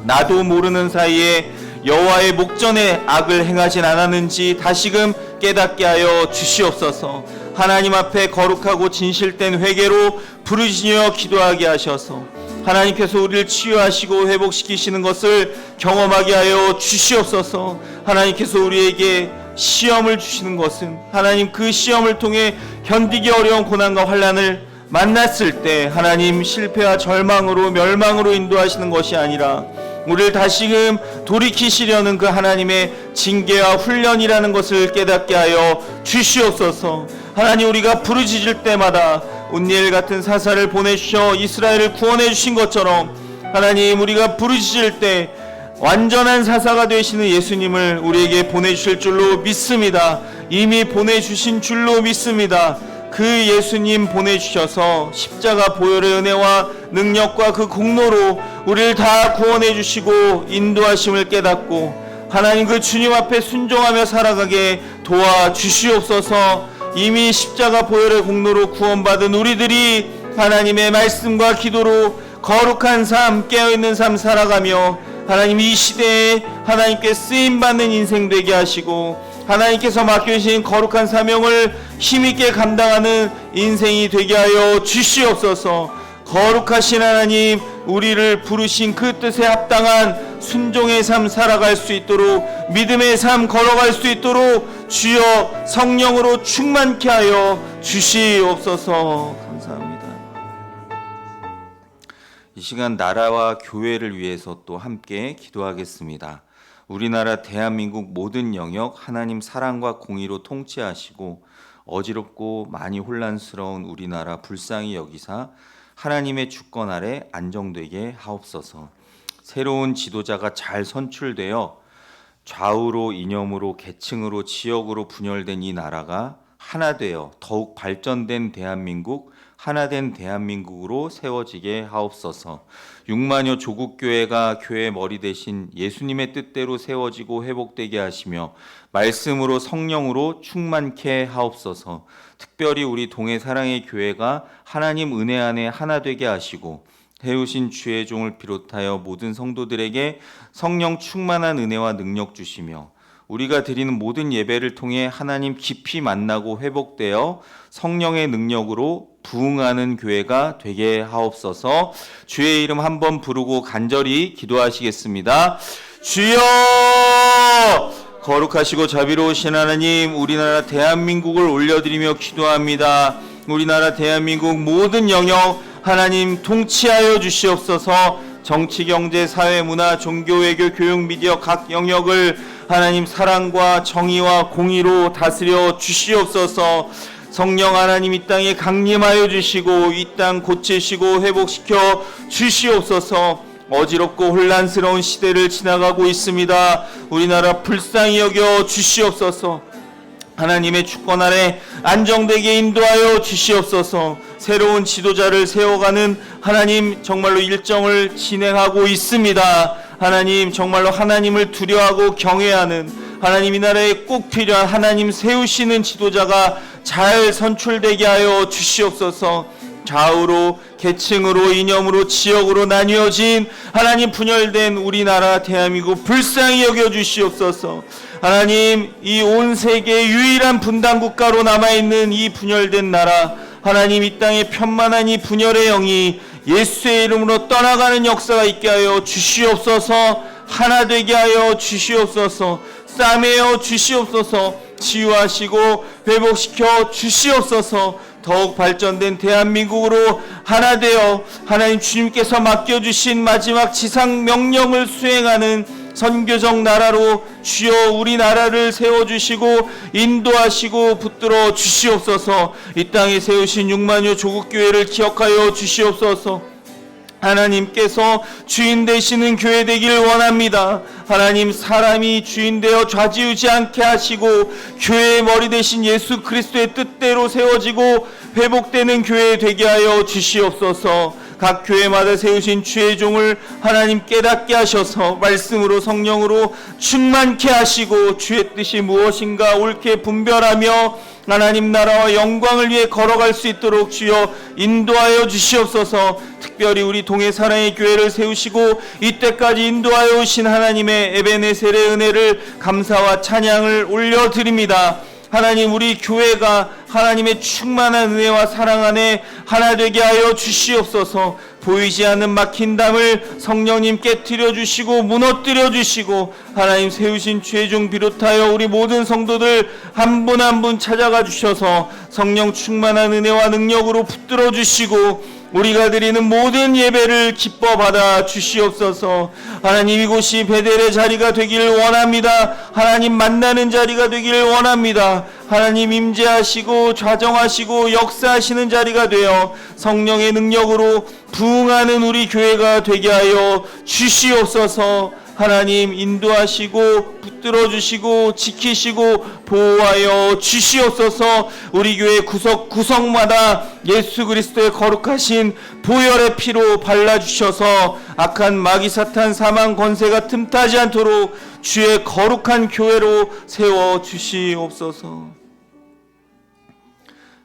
나도 모르는 사이에 여호와의 목전에 악을 행하진 않았는지 다시금 깨닫게 하여 주시옵소서. 하나님 앞에 거룩하고 진실된 회개로 부르짖으며 기도하게 하셔서 하나님께서 우리를 치유하시고 회복시키시는 것을 경험하게 하여 주시옵소서. 하나님께서 우리에게 시험을 주시는 것은 하나님 그 시험을 통해 견디기 어려운 고난과 환난을 만났을 때 하나님 실패와 절망으로 멸망으로 인도하시는 것이 아니라 우리를 다시금 돌이키시려는 그 하나님의 징계와 훈련이라는 것을 깨닫게 하여 주시옵소서. 하나님 우리가 부르짖을 때마다 온니엘 같은 사사를 보내주셔 이스라엘을 구원해 주신 것처럼 하나님 우리가 부르짖을 때 완전한 사사가 되시는 예수님을 우리에게 보내주실 줄로 믿습니다. 이미 보내주신 줄로 믿습니다. 그 예수님 보내주셔서 십자가 보혈의 은혜와 능력과 그 공로로 우리를 다 구원해 주시고 인도하심을 깨닫고 하나님 그 주님 앞에 순종하며 살아가게 도와주시옵소서. 이미 십자가 보혈의 공로로 구원받은 우리들이 하나님의 말씀과 기도로 거룩한 삶, 깨어있는 삶 살아가며 하나님 이 시대에 하나님께 쓰임받는 인생 되게 하시고 하나님께서 맡겨주신 거룩한 사명을 힘있게 감당하는 인생이 되게 하여 주시옵소서. 거룩하신 하나님, 우리를 부르신 그 뜻에 합당한 순종의 삶 살아갈 수 있도록, 믿음의 삶 걸어갈 수 있도록 주여 성령으로 충만케 하여 주시옵소서. 감사합니다. 이 시간 나라와 교회를 위해서 또 함께 기도하겠습니다. 우리나라 대한민국 모든 영역 하나님 사랑과 공의로 통치하시고 어지럽고 많이 혼란스러운 우리나라 불쌍히 여기사 하나님의 주권 아래 안정되게 하옵소서. 새로운 지도자가 잘 선출되어 좌우로 이념으로 계층으로 지역으로 분열된 이 나라가 하나 되어 더욱 발전된 대한민국, 하나된 대한민국으로 세워지게 하옵소서. 6만여 조국교회가 교회 머리 대신 예수님의 뜻대로 세워지고 회복되게 하시며 말씀으로 성령으로 충만케 하옵소서. 특별히 우리 동해 사랑의 교회가 하나님 은혜 안에 하나 되게 하시고 세우신 주의 종을 비롯하여 모든 성도들에게 성령 충만한 은혜와 능력 주시며 우리가 드리는 모든 예배를 통해 하나님 깊이 만나고 회복되어 성령의 능력으로 부흥하는 교회가 되게 하옵소서. 주의 이름 한번 부르고 간절히 기도하시겠습니다. 주여! 거룩하시고 자비로우신 하나님, 우리나라 대한민국을 올려드리며 기도합니다. 우리나라 대한민국 모든 영역 하나님 통치하여 주시옵소서. 정치, 경제, 사회, 문화, 종교, 외교, 교육, 미디어 각 영역을 하나님 사랑과 정의와 공의로 다스려 주시옵소서. 성령 하나님 이 땅에 강림하여 주시고 이 땅 고치시고 회복시켜 주시옵소서. 어지럽고 혼란스러운 시대를 지나가고 있습니다. 우리나라 불쌍히 여겨 주시옵소서. 하나님의 주권 아래 안정되게 인도하여 주시옵소서. 새로운 지도자를 세워가는 하나님 정말로 일정을 진행하고 있습니다. 하나님 정말로 하나님을 두려워하고 경외하는 하나님, 이 나라에 꼭 필요한 하나님 세우시는 지도자가 잘 선출되게 하여 주시옵소서. 좌우로 계층으로 이념으로 지역으로 나뉘어진 하나님 분열된 우리나라 대한민국 불쌍히 여겨 주시옵소서. 하나님, 이 온 세계 유일한 분단 국가로 남아있는 이 분열된 나라, 하나님 이 땅에 편만한 이 분열의 영이 예수의 이름으로 떠나가는 역사가 있게 하여 주시옵소서. 하나 되게 하여 주시옵소서. 싸매어 주시옵소서. 치유하시고 회복시켜 주시옵소서. 더욱 발전된 대한민국으로 하나 되어 하나님 주님께서 맡겨주신 마지막 지상 명령을 수행하는 선교적 나라로 주여 우리나라를 세워주시고 인도하시고 붙들어 주시옵소서. 이 땅에 세우신 6만여 조국교회를 기억하여 주시옵소서. 하나님께서 주인 되시는 교회 되길 원합니다. 하나님, 사람이 주인 되어 좌지우지 않게 하시고 교회의 머리 되신 예수 그리스도의 뜻대로 세워지고 회복되는 교회 되게 하여 주시옵소서. 각 교회마다 세우신 주의 종을 하나님 깨닫게 하셔서 말씀으로 성령으로 충만케 하시고 주의 뜻이 무엇인가 옳게 분별하며 하나님 나라와 영광을 위해 걸어갈 수 있도록 주여 인도하여 주시옵소서. 특별히 우리 동해 사랑의 교회를 세우시고 이때까지 인도하여 오신 하나님의 에베네셀의 은혜를 감사와 찬양을 올려드립니다. 하나님, 우리 교회가 하나님의 충만한 은혜와 사랑 안에 하나 되게 하여 주시옵소서. 보이지 않는 막힌 담을 성령님 깨트려 주시고 무너뜨려 주시고 하나님 세우신 죄종 비롯하여 우리 모든 성도들 한 분 한 분 찾아가 주셔서 성령 충만한 은혜와 능력으로 붙들어 주시고 우리가 드리는 모든 예배를 기뻐 받아 주시옵소서. 하나님, 이곳이 베델의 자리가 되기를 원합니다. 하나님 만나는 자리가 되기를 원합니다. 하나님 임재하시고 좌정하시고 역사하시는 자리가 되어 성령의 능력으로 부흥하는 우리 교회가 되게 하여 주시옵소서. 하나님 인도하시고 붙들어 주시고 지키시고 보호하여 주시옵소서. 우리 교회 구석구석마다 예수 그리스도의 거룩하신 보혈의 피로 발라주셔서 악한 마귀 사탄 사망 권세가 틈타지 않도록 주의 거룩한 교회로 세워 주시옵소서.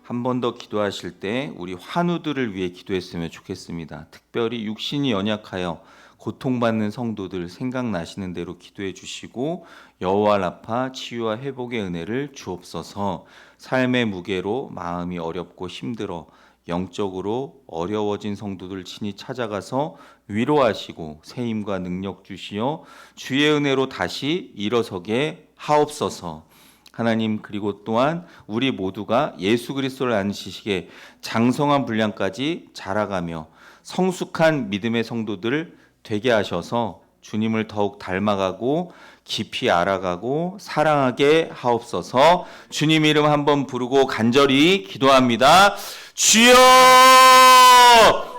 한 번 더 기도하실 때 우리 환우들을 위해 기도했으면 좋겠습니다. 특별히 육신이 연약하여 고통받는 성도들 생각나시는 대로 기도해 주시고 여호와 라파 치유와 회복의 은혜를 주옵소서. 삶의 무게로 마음이 어렵고 힘들어 영적으로 어려워진 성도들 친히 찾아가서 위로하시고 새 힘과 능력 주시어 주의 은혜로 다시 일어서게 하옵소서. 하나님, 그리고 또한 우리 모두가 예수 그리스도를 아는 지식에 장성한 분량까지 자라가며 성숙한 믿음의 성도들 되게 하셔서 주님을 더욱 닮아가고 깊이 알아가고 사랑하게 하옵소서. 주님 이름 한번 부르고 간절히 기도합니다. 주여!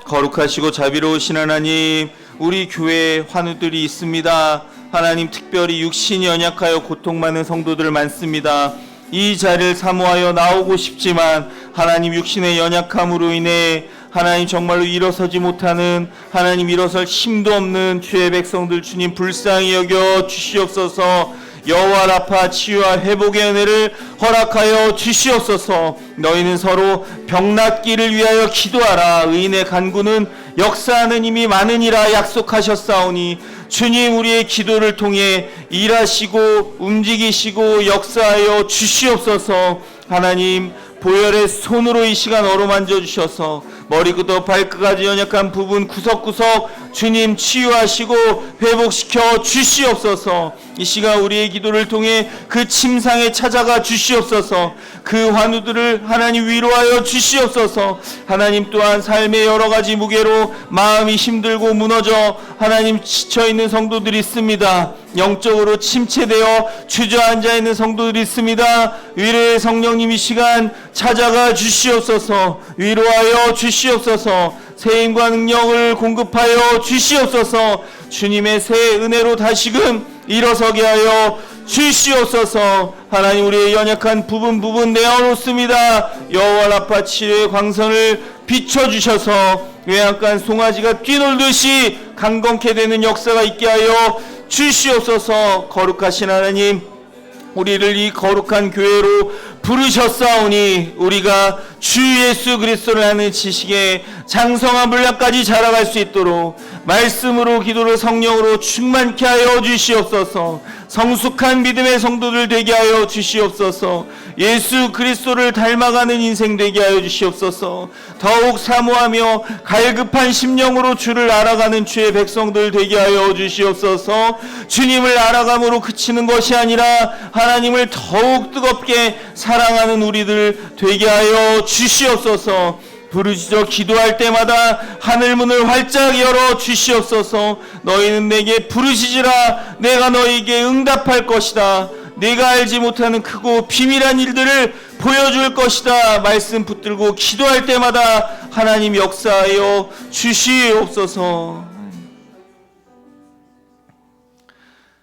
거룩하시고 자비로우신 하나님, 우리 교회에 환우들이 있습니다. 하나님, 특별히 육신이 연약하여 고통 많은 성도들 많습니다. 이 자리를 사모하여 나오고 싶지만 하나님, 육신의 연약함으로 인해 하나님 정말로 일어서지 못하는, 하나님 일어설 힘도 없는 주의 백성들 주님 불쌍히 여겨 주시옵소서. 여호와 라파 치유와 회복의 은혜를 허락하여 주시옵소서. 너희는 서로 병낫기를 위하여 기도하라. 의인의 간구는 역사하는 힘이 많으니라 약속하셨사오니 주님, 우리의 기도를 통해 일하시고 움직이시고 역사하여 주시옵소서. 하나님, 보혈의 손으로 이 시간 어루만져 주셔서 머리부터 발끝까지 연약한 부분 구석구석 주님 치유하시고 회복시켜 주시옵소서. 이 시간 우리의 기도를 통해 그 침상에 찾아가 주시옵소서. 그 환우들을 하나님 위로하여 주시옵소서. 하나님, 또한 삶의 여러 가지 무게로 마음이 힘들고 무너져 하나님 지쳐있는 성도들이 있습니다. 영적으로 침체되어 주저앉아 있는 성도들이 있습니다. 위로의 성령님 이 시간 찾아가 주시옵소서. 위로하여 주시옵소서. 새 힘과 능력을 공급하여 주시옵소서. 주님의 새 은혜로 다시금 일어서게 하여 주시옵소서. 하나님, 우리의 연약한 부분 내어놓습니다. 여호와 라파 치료의 광선을 비춰주셔서 외양간 송아지가 뛰놀듯이 강건케 되는 역사가 있게 하여 주시옵소서. 거룩하신 하나님, 우리를 이 거룩한 교회로 부르셨사오니 우리가 주 예수 그리스도를 아는 지식에 장성한 분량까지 자라갈 수 있도록 말씀으로 기도로 성령으로 충만케 하여 주시옵소서. 성숙한 믿음의 성도들 되게 하여 주시옵소서. 예수 그리스도를 닮아가는 인생 되게 하여 주시옵소서. 더욱 사모하며 갈급한 심령으로 주를 알아가는 주의 백성들 되게 하여 주시옵소서. 주님을 알아감으로 그치는 것이 아니라 하나님을 더욱 뜨겁게 사랑하는 우리들 되게 하여 주시옵소서. 부르짖어 기도할 때마다 하늘문을 활짝 열어 주시옵소서. 너희는 내게 부르짖으라. 내가 너희에게 응답할 것이다. 네가 알지 못하는 크고 비밀한 일들을 보여줄 것이다. 말씀 붙들고 기도할 때마다 하나님 역사하여 주시옵소서.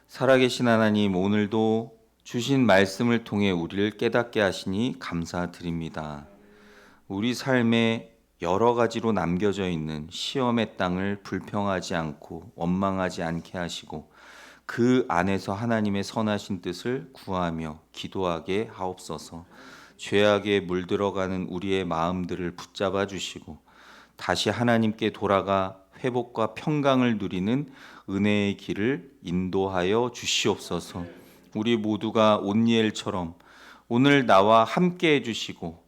살아계신 하나님, 오늘도 주신 말씀을 통해 우리를 깨닫게 하시니 감사드립니다. 우리 삶에 여러 가지로 남겨져 있는 시험의 땅을 불평하지 않고 원망하지 않게 하시고 그 안에서 하나님의 선하신 뜻을 구하며 기도하게 하옵소서. 죄악에 물들어가는 우리의 마음들을 붙잡아 주시고 다시 하나님께 돌아가 회복과 평강을 누리는 은혜의 길을 인도하여 주시옵소서. 우리 모두가 온니엘처럼 오늘 나와 함께 해주시고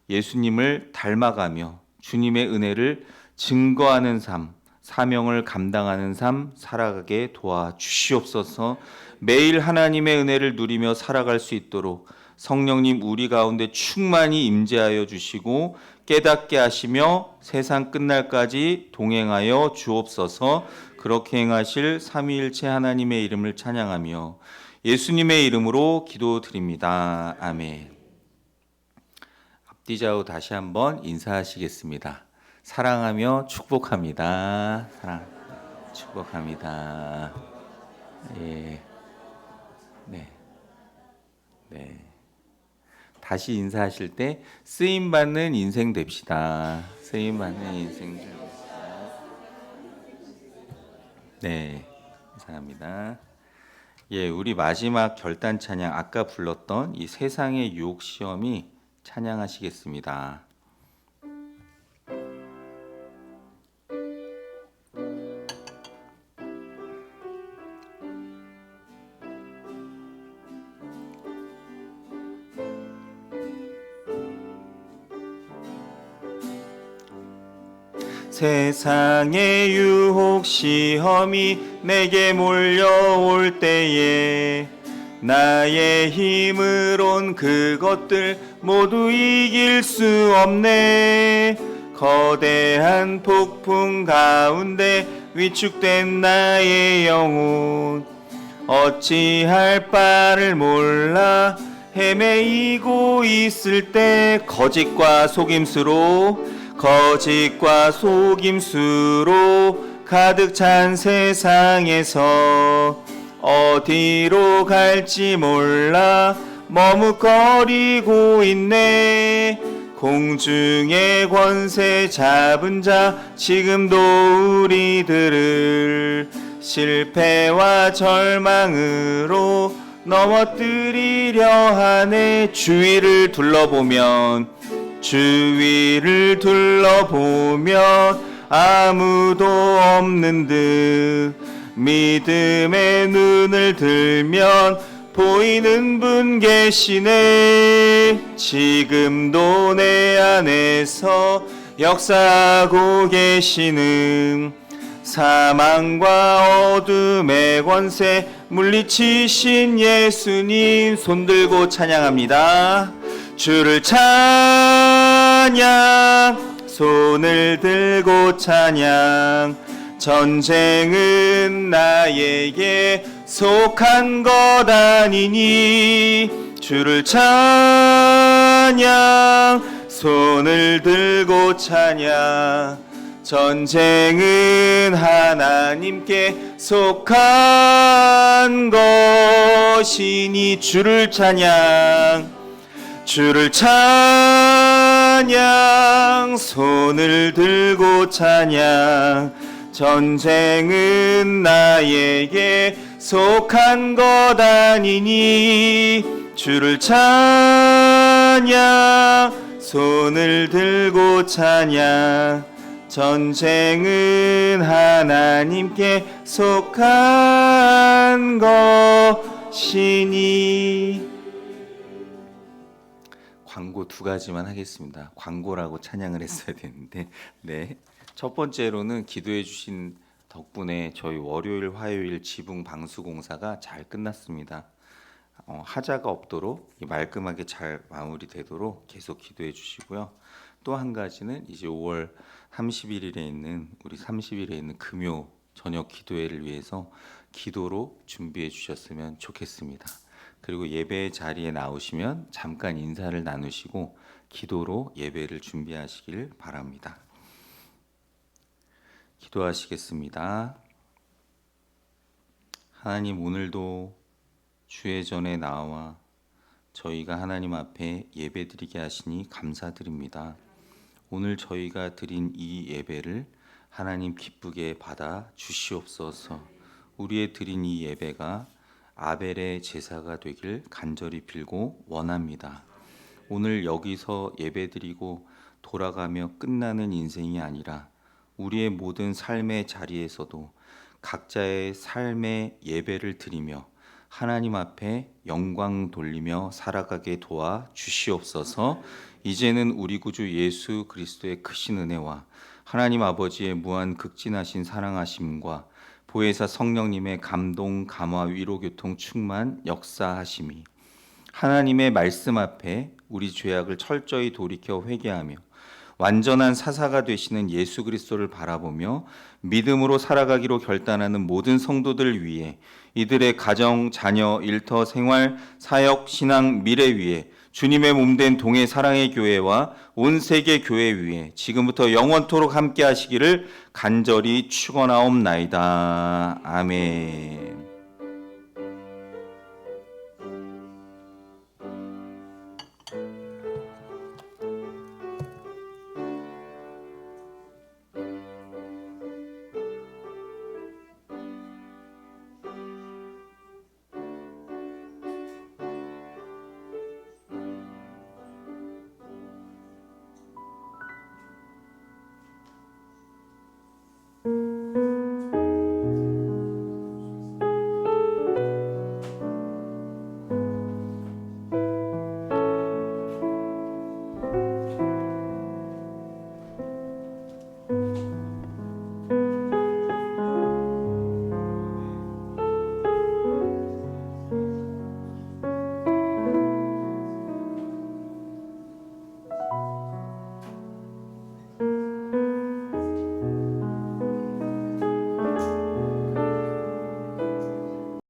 예수님을 닮아가며 주님의 은혜를 증거하는 삶, 사명을 감당하는 삶 살아가게 도와주시옵소서. 매일 하나님의 은혜를 누리며 살아갈 수 있도록 성령님 우리 가운데 충만히 임재하여 주시고 깨닫게 하시며 세상 끝날까지 동행하여 주옵소서. 그렇게 행하실 삼위일체 하나님의 이름을 찬양하며 예수님의 이름으로 기도드립니다. 아멘. 앞뒤좌우 다시 한번 인사하시겠습니다. 사랑하며 축복합니다. 사랑, 축복합니다. 예, 네, 네. 다시 인사하실 때 쓰임 받는 인생 됩시다. 쓰임 받는 인생 됩시다. 네, 감사합니다. 예, 우리 마지막 결단 찬양 아까 불렀던 이 세상의 유혹 시험이 찬양하시겠습니다. 세상의 유혹 시험이 내게 몰려올 때에 나의 힘으론 그것들 모두 이길 수 없네. 거대한 폭풍 가운데 위축된 나의 영혼 어찌할 바를 몰라 헤매이고 있을 때 거짓과 속임수로 가득 찬 세상에서 어디로 갈지 몰라 머뭇거리고 있네. 공중의 권세 잡은 자 지금도 우리들을 실패와 절망으로 넘어뜨리려 하네. 주위를 둘러보면 아무도 없는 듯 믿음의 눈을 들면 보이는 분 계시네. 지금도 내 안에서 역사하고 계시는 사망과 어둠의 권세 물리치신 예수님 손들고 찬양합니다. 주를 찬양, 손을 들고 찬양. 전쟁은 나에게 속한 것 아니니. 주를 찬양, 손을 들고 찬양. 전쟁은 하나님께 속한 것이니. 주를 찬양, 주를 찬양, 손을 들고 찬양. 전쟁은 나에게 속한 것 아니니. 주를 찬양, 손을 들고 찬양. 전쟁은 하나님께 속한 것이니. 광고 두 가지만 하겠습니다. 광고라고 찬양을 했어야 되는데, 네. 첫 번째로는 기도해 주신 덕분에 저희 월요일, 화요일 지붕 방수 공사가 잘 끝났습니다. 하자가 없도록 말끔하게 잘 마무리되도록 계속 기도해 주시고요. 또 한 가지는 이제 5월 30일에 있는 금요 저녁 기도회를 위해서 기도로 준비해 주셨으면 좋겠습니다. 그리고 예배 자리에 나오시면 잠깐 인사를 나누시고 기도로 예배를 준비하시길 바랍니다. 기도하시겠습니다. 하나님, 오늘도 주의 전에 나와 저희가 하나님 앞에 예배드리게 하시니 감사드립니다. 오늘 저희가 드린 이 예배를 하나님 기쁘게 받아 주시옵소서. 우리의 드린 이 예배가 아벨의 제사가 되길 간절히 빌고 원합니다. 오늘 여기서 예배드리고 돌아가며 끝나는 인생이 아니라 우리의 모든 삶의 자리에서도 각자의 삶의 예배를 드리며 하나님 앞에 영광 돌리며 살아가게 도와 주시옵소서. 이제는 우리 구주 예수 그리스도의 크신 은혜와 하나님 아버지의 무한 극진하신 사랑하심과 보혜사 성령님의 감동, 감화, 위로, 교통, 충만, 역사하심이 하나님의 말씀 앞에 우리 죄악을 철저히 돌이켜 회개하며 완전한 사사가 되시는 예수 그리스도를 바라보며 믿음으로 살아가기로 결단하는 모든 성도들 위해 이들의 가정, 자녀, 일터, 생활, 사역, 신앙, 미래 위에 주님의 몸된 동해 사랑의 교회와 온 세계 교회 위에 지금부터 영원토록 함께 하시기를 간절히 축원하옵나이다. 아멘.